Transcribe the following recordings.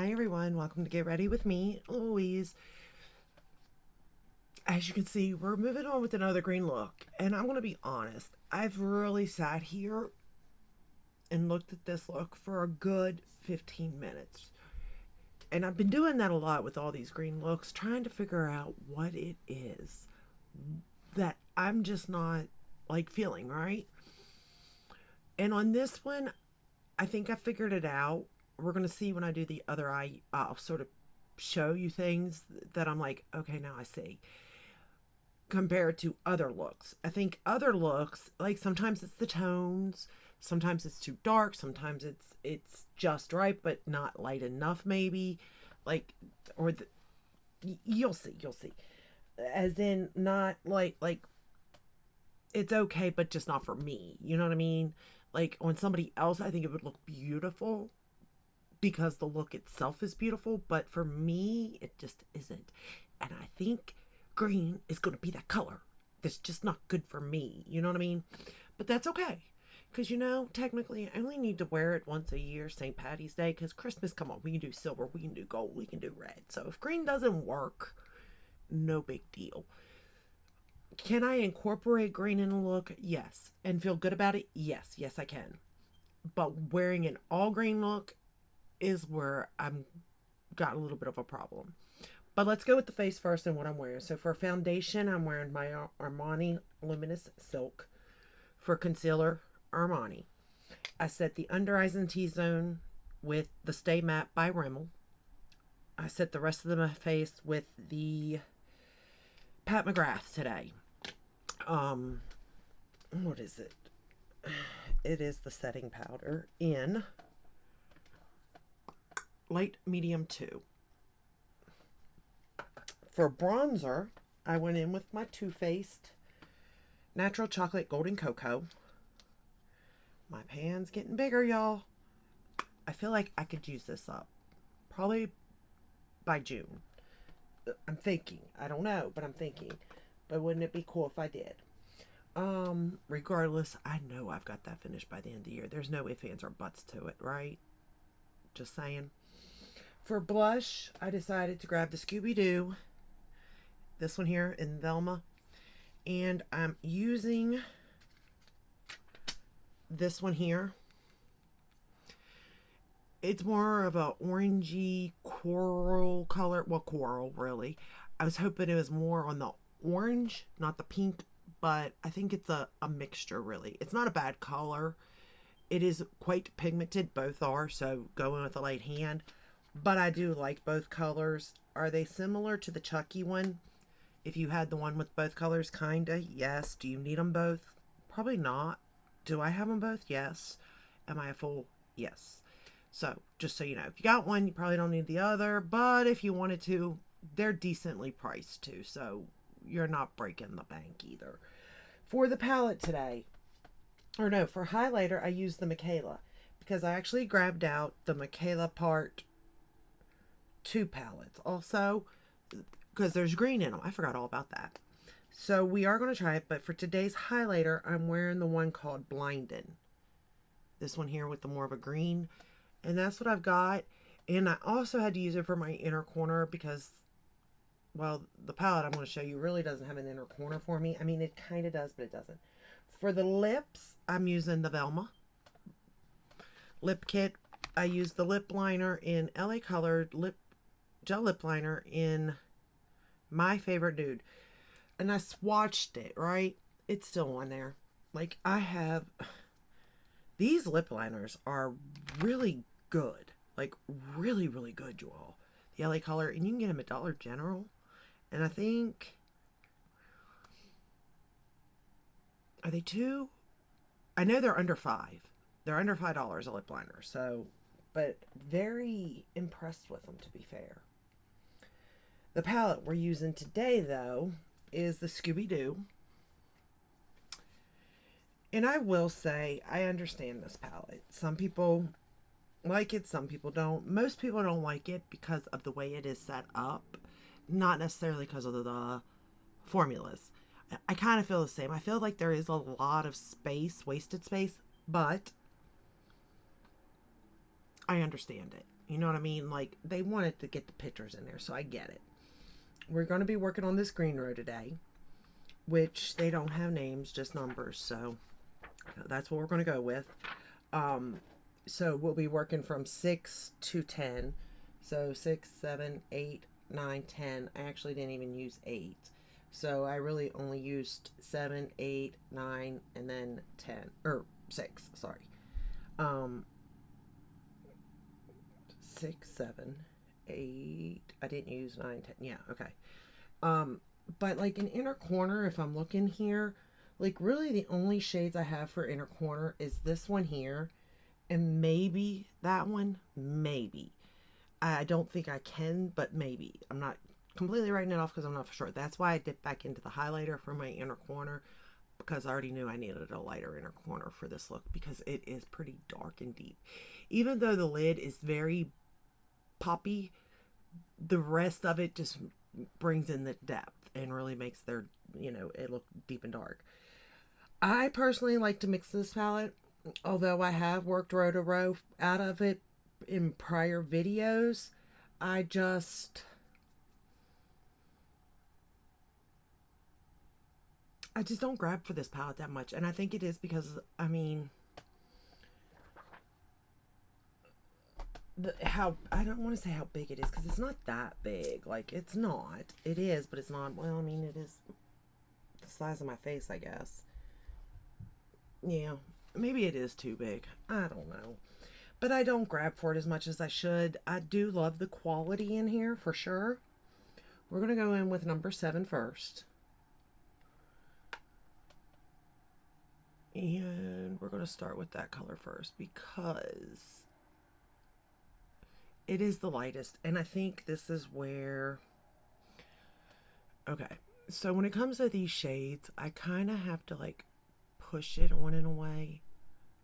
Hi everyone, welcome to Get Ready with me, Louise. As you can see, we're moving on with another green look, and I'm going to be honest, I've really sat here and looked at this look for a good 15 minutes. And I've been doing that a lot with all these green looks, trying to figure out what it is that I'm just not like feeling, right? And on this one, I think I figured it out. We're going to see when I do the other eye, I'll sort of show you things that I'm like, okay, now I see. Compared to other looks, I think other looks, like sometimes it's the tones, sometimes it's too dark, sometimes it's just right, but not light enough, maybe. Like, or the, you'll see. As in, not like it's okay, but just not for me. You know what I mean? Like on somebody else, I think it would look beautiful because the look itself is beautiful, but for me, it just isn't. And I think green is going to be that color that's just not good for me. You know what I mean? But that's okay. Because, technically, I only need to wear it once a year, St. Patty's Day, because Christmas, come on, we can do silver, we can do gold, we can do red. So if green doesn't work, no big deal. Can I incorporate green in a look? Yes. And feel good about it? Yes. Yes, I can. But wearing an all green look is where I'm got a little bit of a problem. But let's go with the face first and what I'm wearing. So for foundation, I'm wearing my Armani Luminous Silk. For concealer, Armani. I set the under eyes and T-zone with the Stay Matte by Rimmel. I set the rest of my face with the Pat McGrath today. What is it? It is the setting powder in light medium 2. For bronzer, I went in with my Too Faced Natural Chocolate Golden Cocoa. My pan's getting bigger, y'all. I feel like I could use this up. Probably by June. I'm thinking. I don't know, but I'm thinking. But wouldn't it be cool if I did? Regardless, I know I've got that finished by the end of the year. There's no ifs, ands, or buts to it, right? Just saying. For blush, I decided to grab the Scooby-Doo. This one here in Velma. And I'm using this one here. It's more of a orangey coral color. Well, coral, really. I was hoping it was more on the orange, not the pink. But I think it's a mixture, really. It's not a bad color. It is quite pigmented. Both are. So going with a light hand. But I do like both colors. Are they similar to the Chucky one? If you had the one with both colors, kinda, yes. Do you need them both? Probably not. Do I have them both? Yes. Am I a fool? Yes. So, just so you know, if you got one, you probably don't need the other. But if you wanted to, they're decently priced too. So, you're not breaking the bank either. For the palette today, or no, for highlighter, I used the Michaela. Because I actually grabbed out the Michaela Part 2 palettes. Also, because there's green in them. I forgot all about that. So we are going to try it, but for today's highlighter, I'm wearing the one called Blindin'. This one here with the more of a green. And that's what I've got. And I also had to use it for my inner corner because, well, the palette I'm going to show you really doesn't have an inner corner for me. I mean, it kind of does, but it doesn't. For the lips, I'm using the Velma lip kit. I used the lip liner in LA Colored gel lip liner in my favorite nude. And I swatched it, right? It's still on there. Like, I have... These lip liners are really good. Like, really, really good, you all. The LA Color. And you can get them at Dollar General. And I think... Are they $2? I know they're under $5. They're under $5 a lip liner. So... But very impressed with them, to be fair. The palette we're using today, though, is the Scooby-Doo. And I will say, I understand this palette. Some people like it, some people don't. Most people don't like it because of the way it is set up. Not necessarily because of the formulas. I kind of feel the same. I feel like there is a lot of space, wasted space, but I understand it. You know what I mean? Like, they wanted to get the pictures in there, so I get it. We're going to be working on this green row today, which they don't have names, just numbers, so that's what we're going to go with. So we'll be working from 6 to 10. So 6, 7, 8, 9, 10. I actually didn't even use 8. So I really only used 7, 8, 9, and then 10. Or 6, sorry. 6, 7, 8. I didn't use 9, 10. Yeah, okay. But like in inner corner, if I'm looking here, like really the only shades I have for inner corner is this one here and maybe that one, maybe. I don't think I can, but maybe. I'm not completely writing it off because I'm not for sure. That's why I dipped back into the highlighter for my inner corner, because I already knew I needed a lighter inner corner for this look because it is pretty dark and deep. Even though the lid is very poppy, the rest of it just brings in the depth and really makes their, it look deep and dark. I personally like to mix this palette, although I have worked row to row out of it in prior videos. I just don't grab for this palette that much, and I think it is because, I mean, how, I don't want to say how big it is because it's not that big. Like, it's not. It is, but it's not. Well, I mean, it is the size of my face, I guess. Yeah, maybe it is too big. I don't know. But I don't grab for it as much as I should. I do love the quality in here for sure. We're going to go in with number 7 first. And we're going to start with that color first because it is the lightest. And I think this is where... Okay, so when it comes to these shades, I kind of have to like push it on in a way.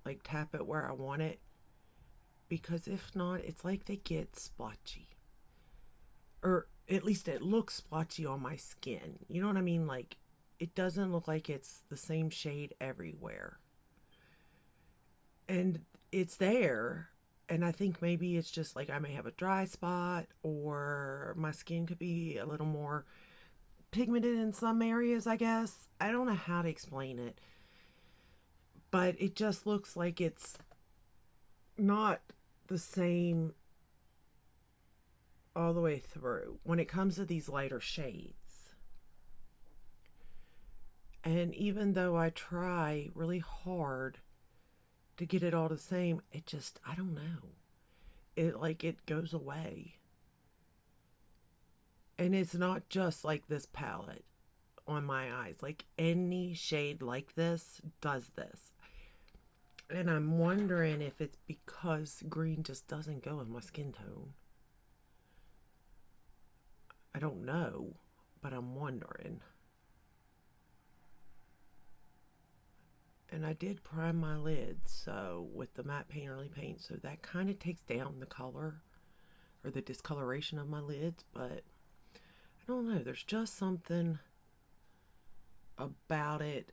Like tap it where I want it. Because if not, it's like they get splotchy. Or at least it looks splotchy on my skin. You know what I mean? Like, it doesn't look like it's the same shade everywhere. And it's there. And I think maybe it's just like I may have a dry spot, or my skin could be a little more pigmented in some areas, I guess. I don't know how to explain it. But it just looks like it's not the same all the way through when it comes to these lighter shades. And even though I try really hard to get it all the same, it just, I don't know. It goes away. And it's not just like this palette on my eyes. Like any shade like this does this. And I'm wondering if it's because green just doesn't go with my skin tone. I don't know, but I'm wondering. And I did prime my lids, so with the matte painterly paint, so that kind of takes down the color or the discoloration of my lids, but I don't know, there's just something about it.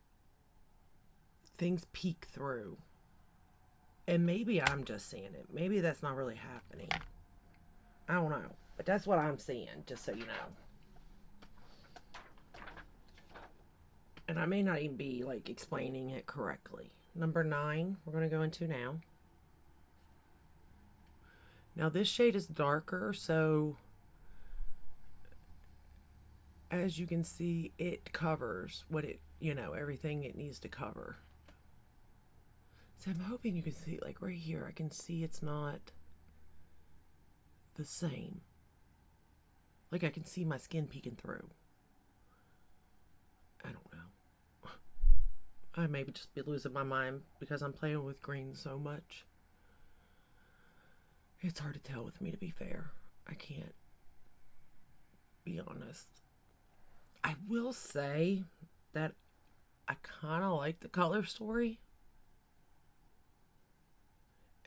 Things peek through. And maybe I'm just seeing it. Maybe that's not really happening. I don't know. But that's what I'm seeing, just so you know. And I may not even be, like, explaining it correctly. Number 9, we're going to go into now. Now, this shade is darker, so as you can see, it covers what it, everything it needs to cover. So I'm hoping you can see, like right here, I can see it's not the same. Like I can see my skin peeking through. I don't know. I may just be losing my mind because I'm playing with green so much. It's hard to tell with me, to be fair. I can't be honest. I will say that I kind of like the color story.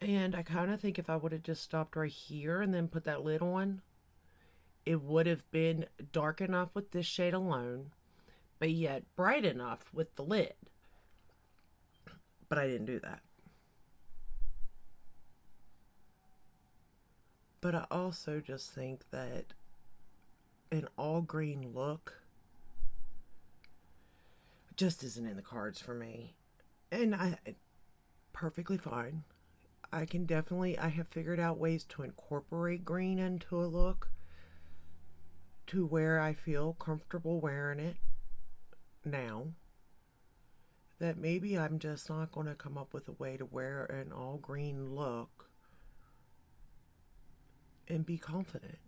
And I kind of think if I would have just stopped right here and then put that lid on, it would have been dark enough with this shade alone, but yet bright enough with the lid. But I didn't do that. But I also just think that an all green look just isn't in the cards for me. And I perfectly fine. I have figured out ways to incorporate green into a look to where I feel comfortable wearing it now. That maybe I'm just not going to come up with a way to wear an all green look and be confident.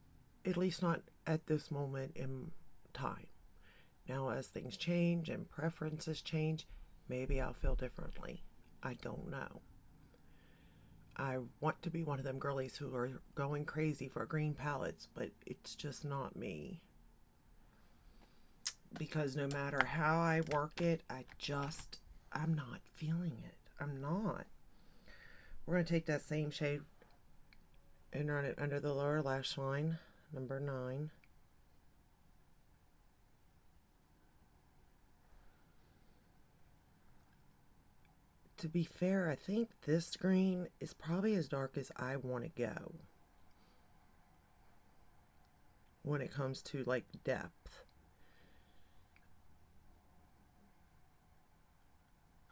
At least not at this moment in time. Now, as things change and preferences change, maybe I'll feel differently. I don't know. I want to be one of them girlies who are going crazy for green palettes, but it's just not me. Because no matter how I work it, I'm not feeling it. I'm not. We're going to take that same shade and run it under the lower lash line, number 9. To be fair, I think this green is probably as dark as I want to go when it comes to like depth.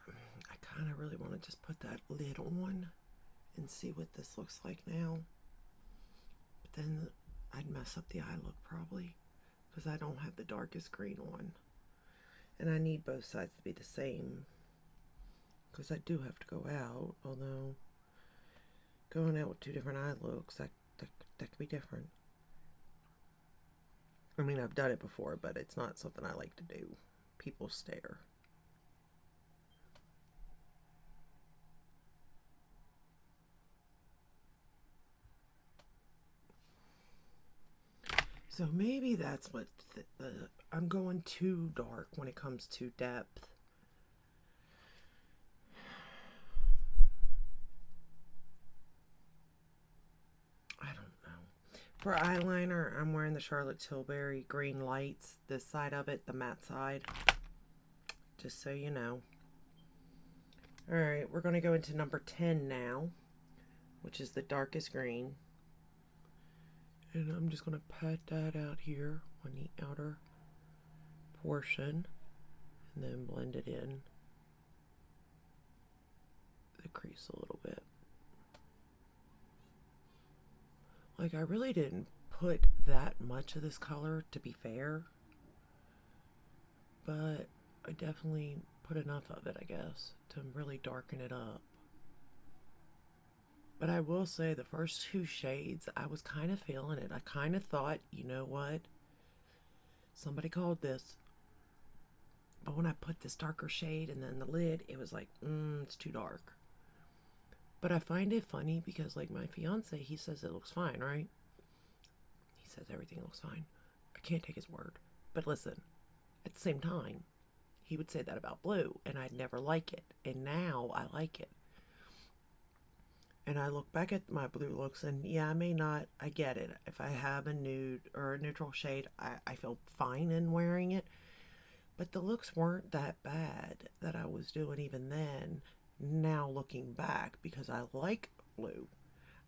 I kind of really want to just put that lid on and see what this looks like now. But then I'd mess up the eye look probably because I don't have the darkest green on. And I need both sides to be the same because I do have to go out, although going out with 2 different eye looks, that could be different. I mean, I've done it before, but it's not something I like to do. People stare. So maybe that's what I'm going too dark when it comes to depth. I don't know. For eyeliner, I'm wearing the Charlotte Tilbury Green Lights. This side of it, the matte side. Just so you know. Alright, we're going to go into number 10 now, which is the darkest green. And I'm just going to pat that out here on the outer portion and then blend it in the crease a little bit. Like, I really didn't put that much of this color, to be fair, but I definitely put enough of it, I guess, to really darken it up. But I will say the first 2 shades, I was kind of feeling it. I kind of thought, you know what? Somebody called this. But when I put this darker shade and then the lid, it was like, it's too dark. But I find it funny because, like, my fiance, he says it looks fine, right? He says everything looks fine. I can't take his word. But listen, at the same time, he would say that about blue, and I'd never like it. And now I like it. And I look back at my blue looks, and yeah, I get it. If I have a nude or a neutral shade, I feel fine in wearing it. But the looks weren't that bad that I was doing even then, now looking back, because I like blue.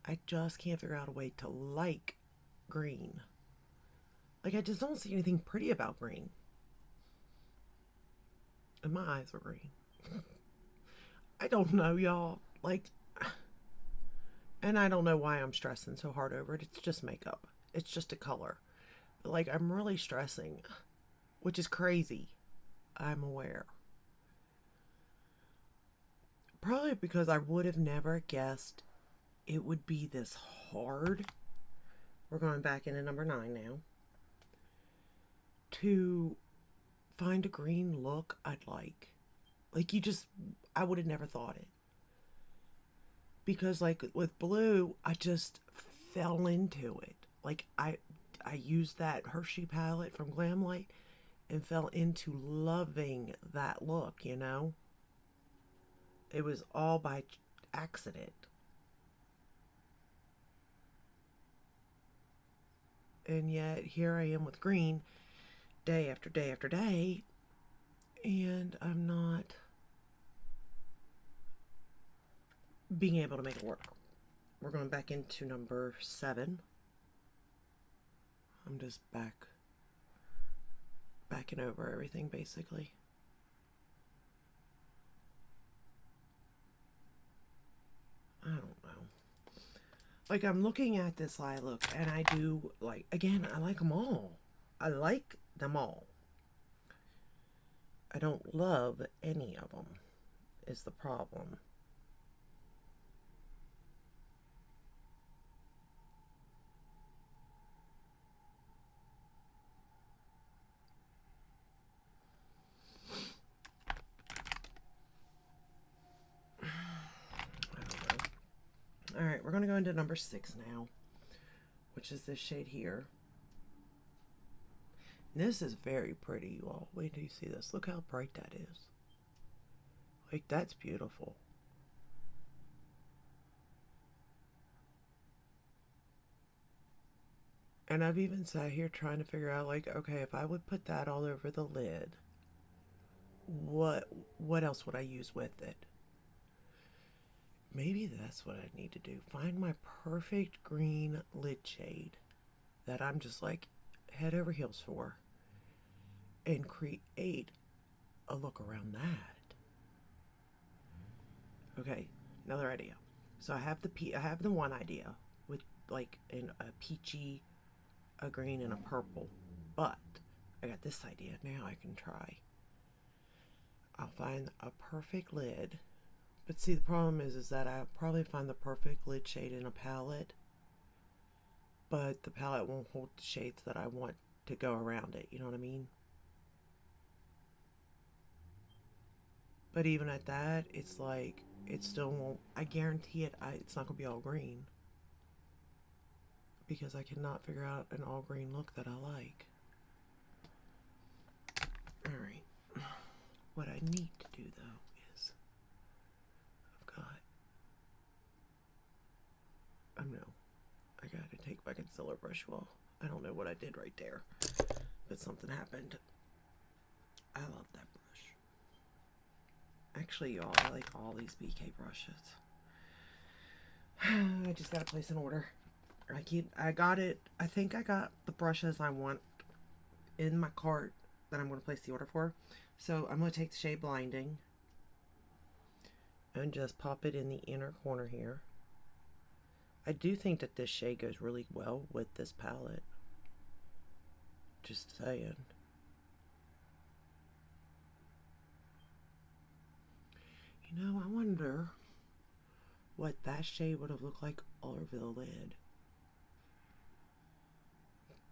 I just can't figure out a way to like green. Like, I just don't see anything pretty about green. And my eyes are green. I don't know, y'all. Like, and I don't know why I'm stressing so hard over it. It's just makeup. It's just a color. But, like, I'm really stressing, which is crazy. I'm aware. Probably because I would have never guessed it would be this hard. We're going back into number 9 now. To find a green look I'd like. Like, I would have never thought it. Because, like, with blue, I just fell into it. Like, I used that Hershey palette from Glamlight and fell into loving that look, you know? It was all by accident. And yet, here I am with green day after day after day, and I'm not being able to make it work. we're going back into number 7. I'm just backing over everything basically. I don't know. Like, I'm looking at this look, and I do, like, again, I like them all. I like them all. I don't love any of them, is the problem. I don't know. Alright, we're going to go into number 6 now, which is this shade here. This is very pretty, you all. Wait till you see this. Look how bright that is. Like, that's beautiful. And I've even sat here trying to figure out, like, okay, if I would put that all over the lid, what else would I use with it? Maybe that's what I need to do. Find my perfect green lid shade that I'm just like head over heels for, and create a look around that. Okay, another idea. So I have the one idea with like a peachy, a green, and a purple, but I got this idea. Now I can try. I'll find a perfect lid, but see, the problem is that I'll probably find the perfect lid shade in a palette, but the palette won't hold the shades that I want to go around it. You know what I mean? But even at that, it's like, it still won't, I guarantee it, it's not going to be all green. Because I cannot figure out an all green look that I like. Alright. What I need to do, though, is I gotta take my concealer brush. Well, I don't know what I did right there, but something happened. I love that brush. Actually, y'all, I like all these BK brushes. I just gotta place an order. I got it. I think I got the brushes I want in my cart that I'm going to place the order for. So I'm going to take the shade Blinding and just pop it in the inner corner here. I do think that this shade goes really well with this palette. Just saying. You know, I wonder what that shade would have looked like all over the lid.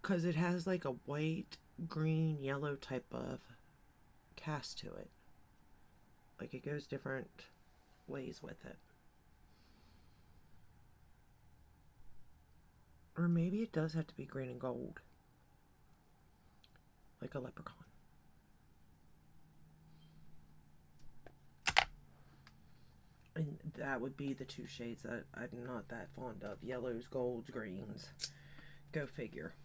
Because it has like a white, green, yellow type of cast to it. Like, it goes different ways with it. Or maybe it does have to be green and gold. Like a leprechaun. And that would be the two shades that I'm not that fond of. Yellows, golds, greens. Go figure.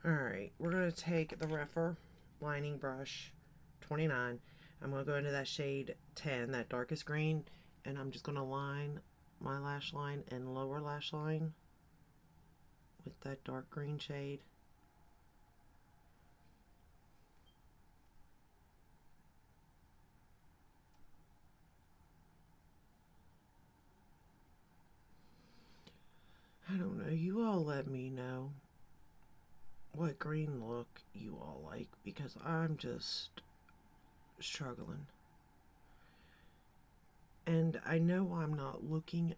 Alright, we're going to take the Rephr lining brush 29. I'm going to go into that shade 10, that darkest green, and I'm just going to line my lash line and lower lash line with that dark green shade. I don't know, you all let me know what green look you all like, because I'm just struggling. And I know I'm not looking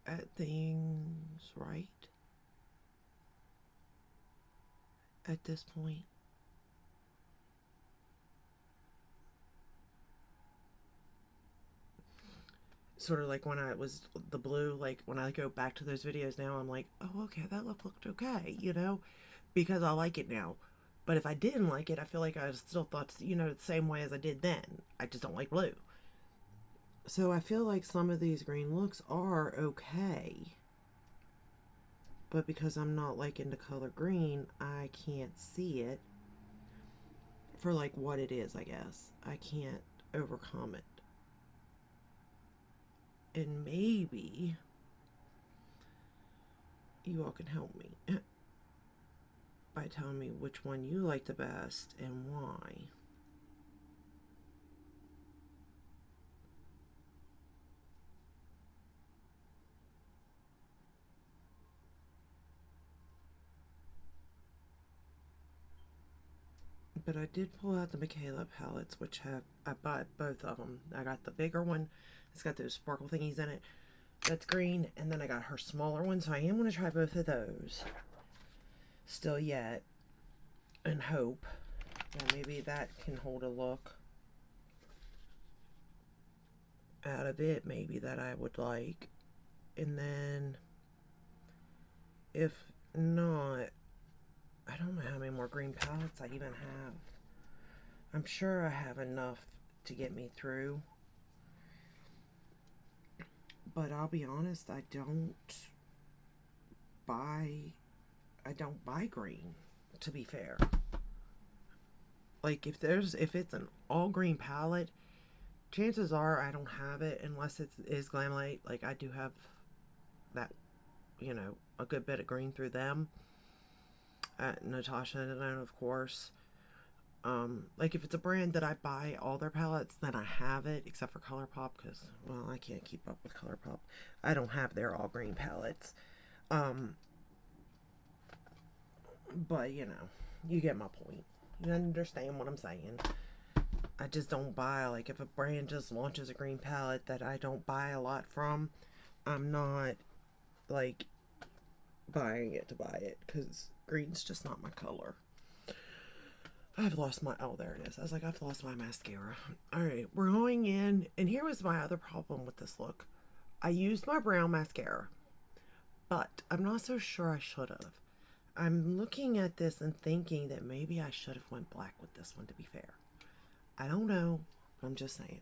at things right at this point. Sort of like when I was the blue, like when I go back to those videos now, I'm like, oh, okay, that look looked okay, you know, because I like it now. But if I didn't like it, I feel like I still thought, you know, the same way as I did then. I just don't like blue. So I feel like some of these green looks are okay. But because I'm not like into color green, I can't see it for like what it is, I guess. I can't overcome it. And maybe you all can help me by telling me which one you like the best and why. But I did pull out the Michaela palettes, which I bought both of them. I got the bigger one. It's got those sparkle thingies in it. That's green. And then I got her smaller one. So I am going to try both of those. Still yet. And hope that maybe that can hold a look out of it. Maybe that I would like. And then if not, I don't know how many more green palettes I even have. I'm sure I have enough to get me through. But I'll be honest, I don't buy green, to be fair. Like if it's an all green palette, chances are I don't have it unless it is Glamlite. Like I do have that, a good bit of green through them. Natasha and then of course. Like if it's a brand that I buy all their palettes, then I have it, except for ColourPop, because, well, I can't keep up with ColourPop. I don't have their all green palettes. But, you get my point. You understand what I'm saying. I just don't buy, like, if a brand just launches a green palette that I don't buy a lot from, I'm not, like, buying it to buy it, because green's just not my color. I've lost my, oh, there it is. I was like, I've lost my mascara. All right, we're going in, and here was my other problem with this look. I used my brown mascara, but I'm not so sure I should have. I'm looking at this and thinking that maybe I should have went black with this one, to be fair. I don't know, but I'm just saying.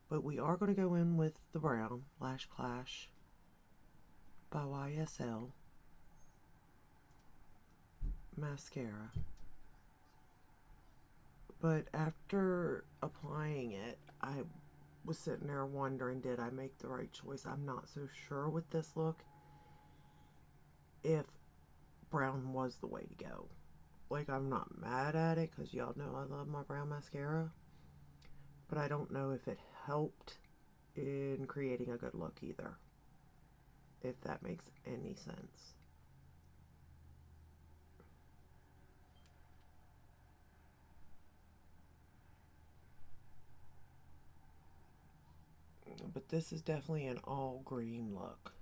But we are going to go in with the brown Lash Clash by YSL mascara. But after applying it, I was sitting there wondering, did I make the right choice? I'm not so sure with this look if brown was the way to go. Like, I'm not mad at it because y'all know I love my brown mascara. But I don't know if it helped in creating a good look either. If that makes any sense. But this is definitely an all green look.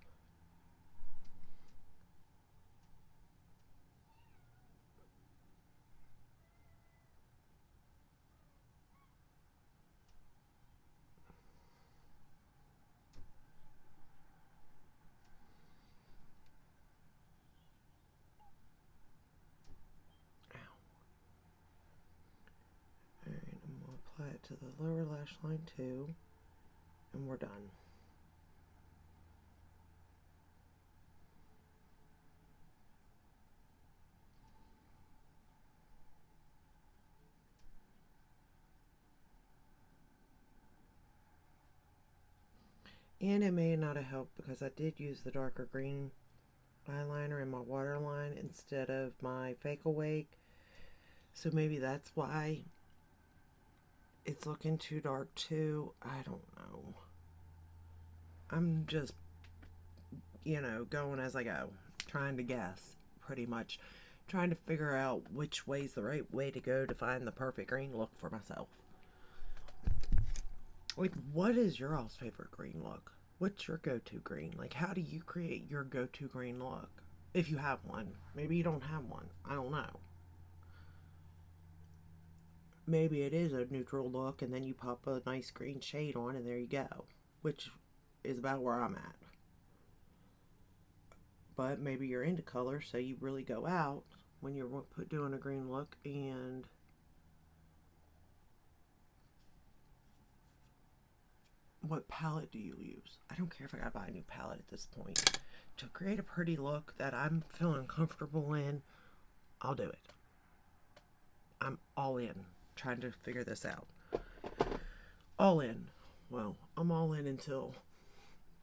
Alright, I'm going to apply it to the lower lash line too. And we're done. And it may not have helped because I did use the darker green eyeliner in my waterline instead of my Fake Awake. So maybe that's why it's looking too dark too. I don't know. I'm just, going as I go. Trying to guess, pretty much. Trying to figure out which way's the right way to go to find the perfect green look for myself. Like, what is your all's favorite green look? What's your go-to green? Like, how do you create your go-to green look? If you have one. Maybe you don't have one. I don't know. Maybe it is a neutral look and then you pop a nice green shade on and there you go. Which is about where I'm at. But maybe you're into color, so you really go out when you're doing a green look. And what palette do you use? I don't care if I gotta buy a new palette at this point. To create a pretty look that I'm feeling comfortable in, I'll do it. I'm all in, trying to figure this out. All in. Well, I'm all in until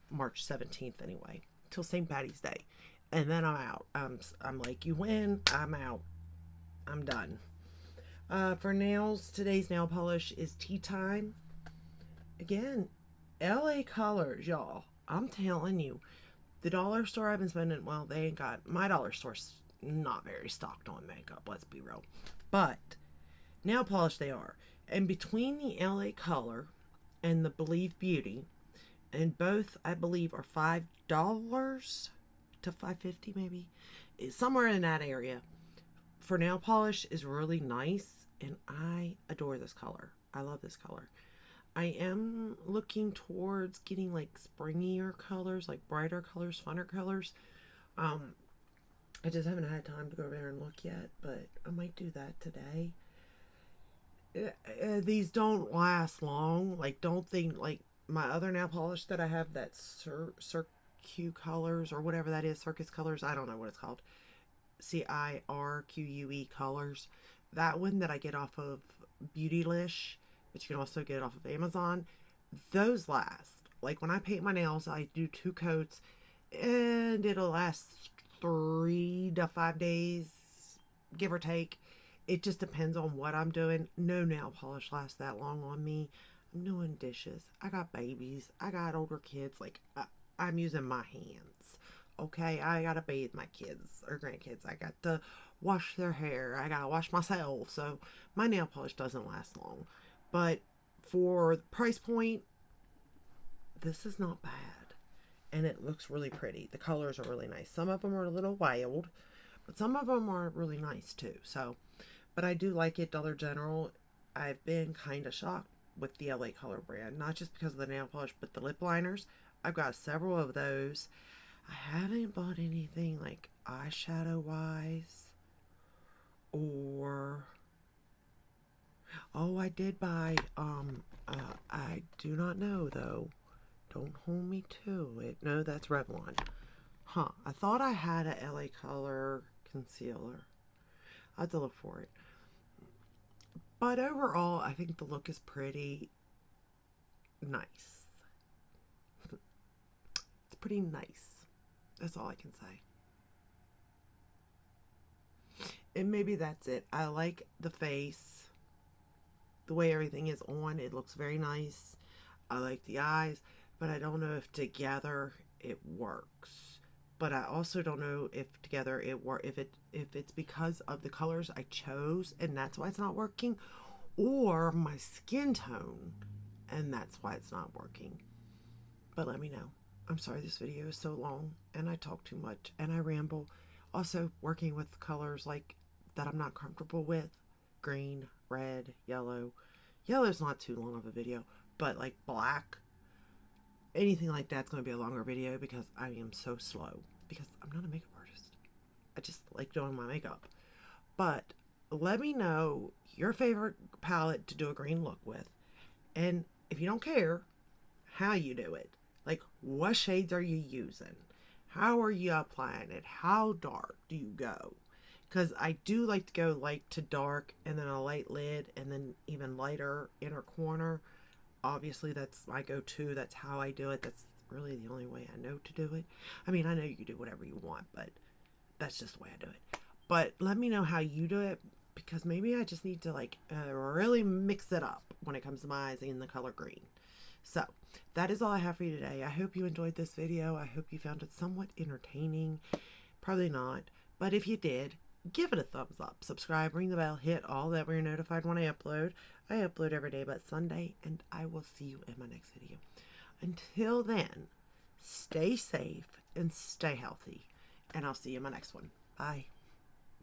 March 17th anyway, till St. Patty's Day. And then I'm out. I'm like, you win, I'm out. I'm done. For nails, today's nail polish is Tea Time. Again, LA Colors, y'all. I'm telling you, the dollar store I've been spending, well, they ain't got, my dollar store's not very stocked on makeup, let's be real. But nail polish they are. And between the LA Color and the Believe Beauty, and both I believe are $5 to $5.50 maybe, somewhere in that area. For nail polish is really nice, and I adore this color. I love this color. I am looking towards getting like springier colors, like brighter colors, funner colors. I just haven't had time to go over there and look yet, but I might do that today. These don't last long. Like, don't think like my other nail polish that I have, that Cirque Colors or whatever that is, Circus Colors. I don't know what it's called. CIRQUE Colors. That one that I get off of Beautylish, but you can also get it off of Amazon. Those last. Like when I paint my nails, I do 2 coats, and it'll last 3 to 5 days, give or take. It just depends on what I'm doing. No nail polish lasts that long on me. I'm doing dishes. I got babies. I got older kids. Like, I'm using my hands. Okay, I gotta bathe my kids or grandkids. I got to wash their hair. I gotta wash myself. So my nail polish doesn't last long. But for the price point, this is not bad. And it looks really pretty. The colors are really nice. Some of them are a little wild, but some of them are really nice too. So, but I do like it. Dollar General, I've been kind of shocked with the LA Color brand. Not just because of the nail polish, but the lip liners. I've got several of those. I haven't bought anything like eyeshadow wise, or oh, I did buy I do not know though. Don't hold me to it. No, that's Revlon. Huh. I thought I had a LA Color concealer. I'll have to look for it. But overall, I think the look is pretty nice. It's pretty nice. That's all I can say. And maybe that's it. I like the face. The way everything is on, it looks very nice. I like the eyes, but I don't know if together it works. But I also don't know if together if it's because of the colors I chose and that's why it's not working, or my skin tone and that's why it's not working. But let me know. I'm sorry this video is so long and I talk too much and I ramble. Also, working with colors like that I'm not comfortable with. Green, red, yellow. Yellow's not too long of a video, but like black, anything like that's going to be a longer video because I am so slow. Because I'm not a makeup artist. I just like doing my makeup. But let me know your favorite palette to do a green look with. And if you don't care, how you do it. Like, what shades are you using? How are you applying it? How dark do you go? Because I do like to go light to dark and then a light lid and then even lighter inner corner. Obviously, that's my go-to. That's how I do it. That's really the only way I know to do it. I mean, I know you can do whatever you want, but that's just the way I do it. But let me know how you do it, because maybe I just need to like really mix it up when it comes to my eyes in the color green. So that is all I have for you today. I hope you enjoyed this video. I hope you found it somewhat entertaining. Probably not, but if you did, give it a thumbs up, subscribe, ring the bell, hit all that where you're notified when I upload. I upload every day but Sunday, and I will see you in my next video. Until then, stay safe and stay healthy, and I'll see you in my next one. Bye.